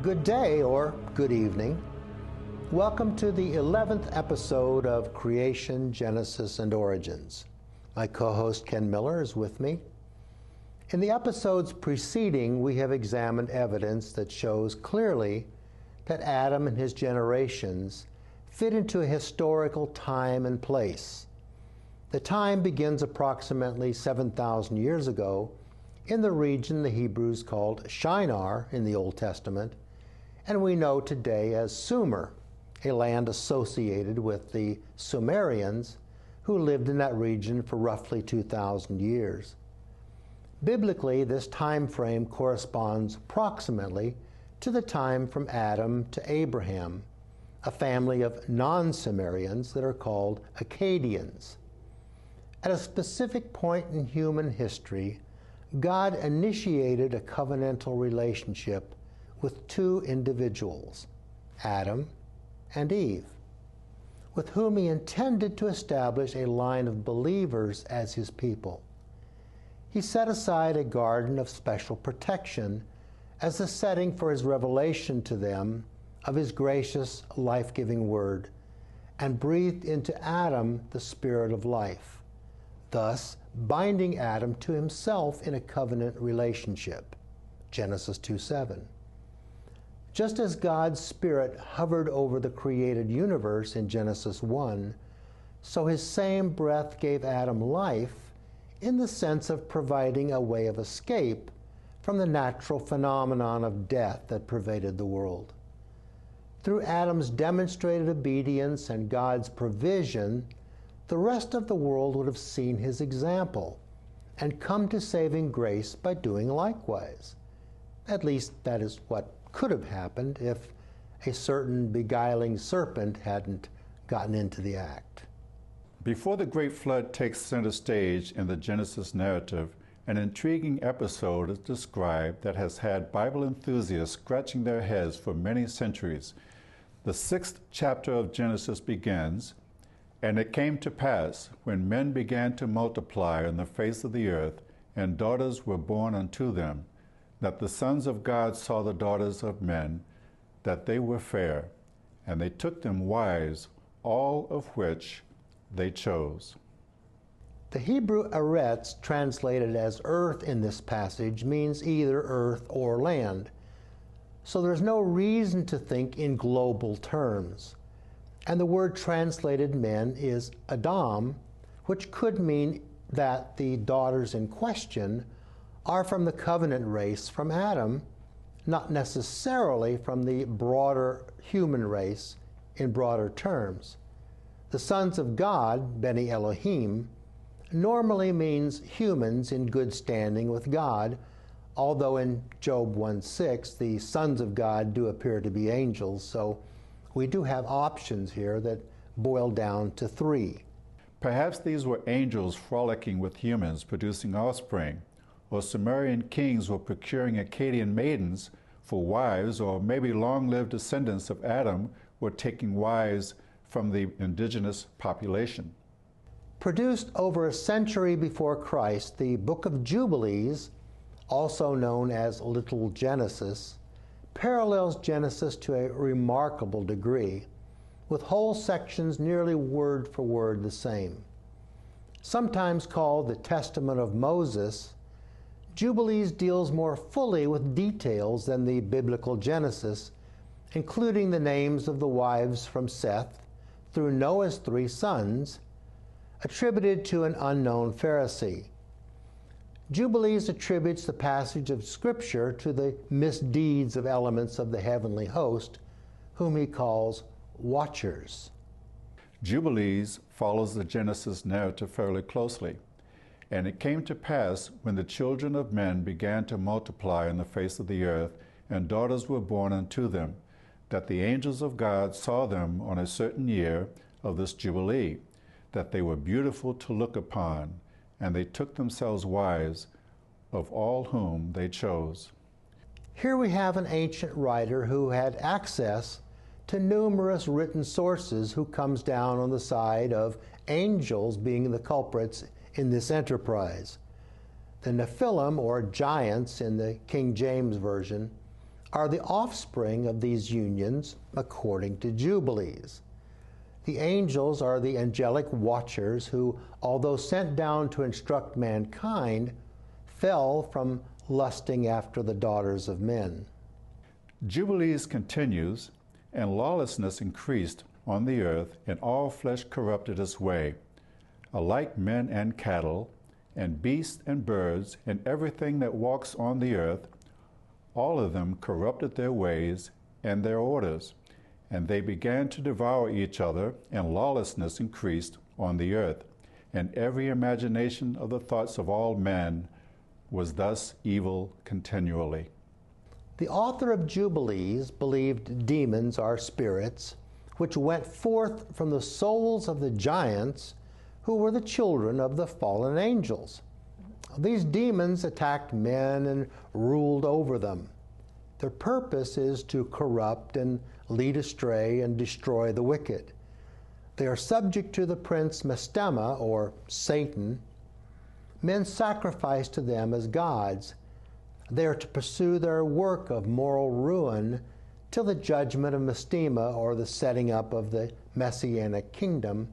Good day or good evening. Welcome to the 11th episode of Creation, Genesis, and Origins. My co-host Ken Miller is with me. In the episodes preceding, we have examined evidence that shows clearly that Adam and his generations fit into a historical time and place. The time begins approximately 7,000 years ago in the region the Hebrews called Shinar in the Old Testament, and we know today as Sumer, a land associated with the Sumerians who lived in that region for roughly 2,000 years. Biblically, this time frame corresponds approximately to the time from Adam to Abraham, a family of non-Sumerians that are called Akkadians. At a specific point in human history, God initiated a covenantal relationship with two individuals, Adam and Eve, with whom he intended to establish a line of believers as his people. He set aside a garden of special protection as the setting for his revelation to them of his gracious, life-giving word, and breathed into Adam the spirit of life, thus binding Adam to himself in a covenant relationship. Genesis 2:7. Just as God's Spirit hovered over the created universe in Genesis 1, so his same breath gave Adam life in the sense of providing a way of escape from the natural phenomenon of death that pervaded the world. Through Adam's demonstrated obedience and God's provision, the rest of the world would have seen his example and come to saving grace by doing likewise. At least that is what could have happened if a certain beguiling serpent hadn't gotten into the act. Before the Great Flood takes center stage in the Genesis narrative, an intriguing episode is described that has had Bible enthusiasts scratching their heads for many centuries. The 6th chapter of Genesis begins, "And it came to pass, when men began to multiply on the face of the earth, and daughters were born unto them, that the sons of God saw the daughters of men, that they were fair, and they took them wives, all of which they chose." The Hebrew eretz, translated as earth in this passage, means either earth or land. So there's no reason to think in global terms. And the word translated men is Adam, which could mean that the daughters in question are from the covenant race from Adam, not necessarily from the broader human race in broader terms. The sons of God, Beni Elohim, normally means humans in good standing with God, although in Job 1:6 the sons of God do appear to be angels, so we do have options here that boil down to three. Perhaps these were angels frolicking with humans, producing offspring, or Sumerian kings were procuring Akkadian maidens for wives, or maybe long-lived descendants of Adam were taking wives from the indigenous population. Produced over a century before Christ, the Book of Jubilees, also known as Little Genesis, parallels Genesis to a remarkable degree, with whole sections nearly word for word the same. Sometimes called the Testament of Moses, Jubilees deals more fully with details than the biblical Genesis, including the names of the wives from Seth through Noah's 3 sons, attributed to an unknown Pharisee. Jubilees attributes the passage of Scripture to the misdeeds of elements of the heavenly host, whom he calls watchers. Jubilees follows the Genesis narrative fairly closely. "And it came to pass, when the children of men began to multiply on the face of the earth, and daughters were born unto them, that the angels of God saw them on a certain year of this Jubilee, that they were beautiful to look upon, and they took themselves wives, of all whom they chose." Here we have an ancient writer who had access to numerous written sources who comes down on the side of angels being the culprits in this enterprise. The Nephilim, or giants in the King James Version, are the offspring of these unions according to Jubilees. The angels are the angelic watchers who, although sent down to instruct mankind, fell from lusting after the daughters of men. Jubilees continues, and lawlessness increased on the earth, and all flesh corrupted its way, alike men and cattle, and beasts and birds, and everything that walks on the earth. All of them corrupted their ways and their orders, and they began to devour each other, and lawlessness increased on the earth, and every imagination of the thoughts of all men was thus evil continually. The author of Jubilees believed demons are spirits which went forth from the souls of the giants who were the children of the fallen angels. These demons attacked men and ruled over them. Their purpose is to corrupt and lead astray and destroy the wicked. They are subject to the prince Mastema, or Satan. Men sacrifice to them as gods. They are to pursue their work of moral ruin till the judgment of Mastema, or the setting up of the Messianic kingdom,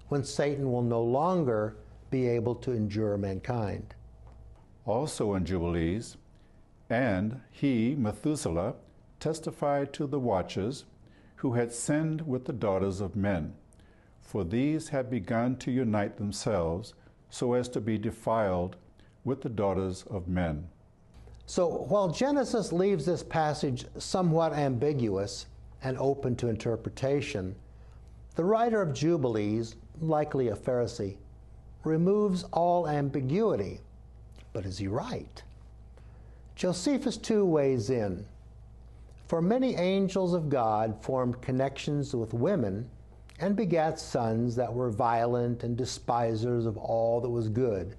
when Satan will no longer be able to endure mankind. Also in Jubilees, and he, Methuselah, testified to the watchers who had sinned with the daughters of men, for these had begun to unite themselves so as to be defiled with the daughters of men. So while Genesis leaves this passage somewhat ambiguous and open to interpretation, the writer of Jubilees, likely a Pharisee, removes all ambiguity. But is he right? Josephus too weighs in. For many angels of God formed connections with women and begat sons that were violent and despisers of all that was good,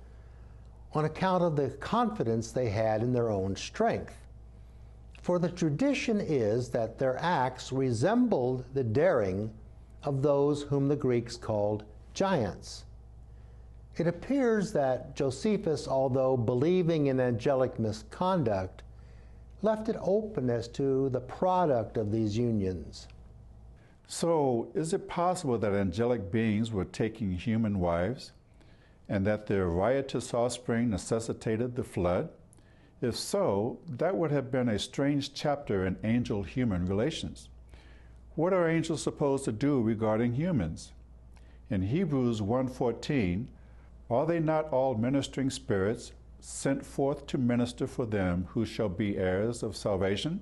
on account of the confidence they had in their own strength. For the tradition is that their acts resembled the daring of those whom the Greeks called giants. It appears that Josephus, although believing in angelic misconduct, left it open as to the product of these unions. So, is it possible that angelic beings were taking human wives, and that their riotous offspring necessitated the flood? If so, that would have been a strange chapter in angel-human relations. What are angels supposed to do regarding humans? In Hebrews 1:14, are they not all ministering spirits sent forth to minister for them who shall be heirs of salvation?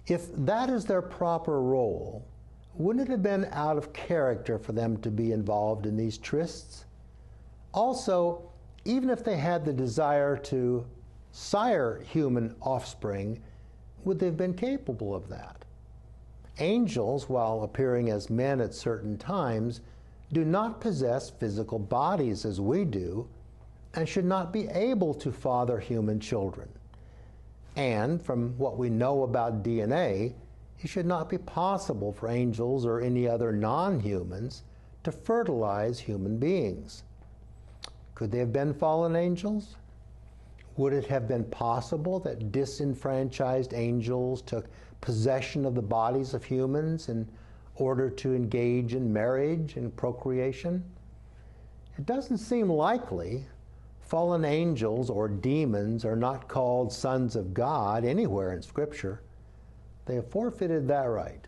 If that is their proper role, wouldn't it have been out of character for them to be involved in these trysts? Also, even if they had the desire to sire human offspring, would they have been capable of that? Angels, while appearing as men at certain times, do not possess physical bodies as we do, and should not be able to father human children. And from what we know about DNA, it should not be possible for angels or any other non-humans to fertilize human beings. Could they have been fallen angels? Would it have been possible that disenfranchised angels took possession of the bodies of humans in order to engage in marriage and procreation? It doesn't seem likely. Fallen angels or demons are not called sons of God anywhere in Scripture. They have forfeited that right.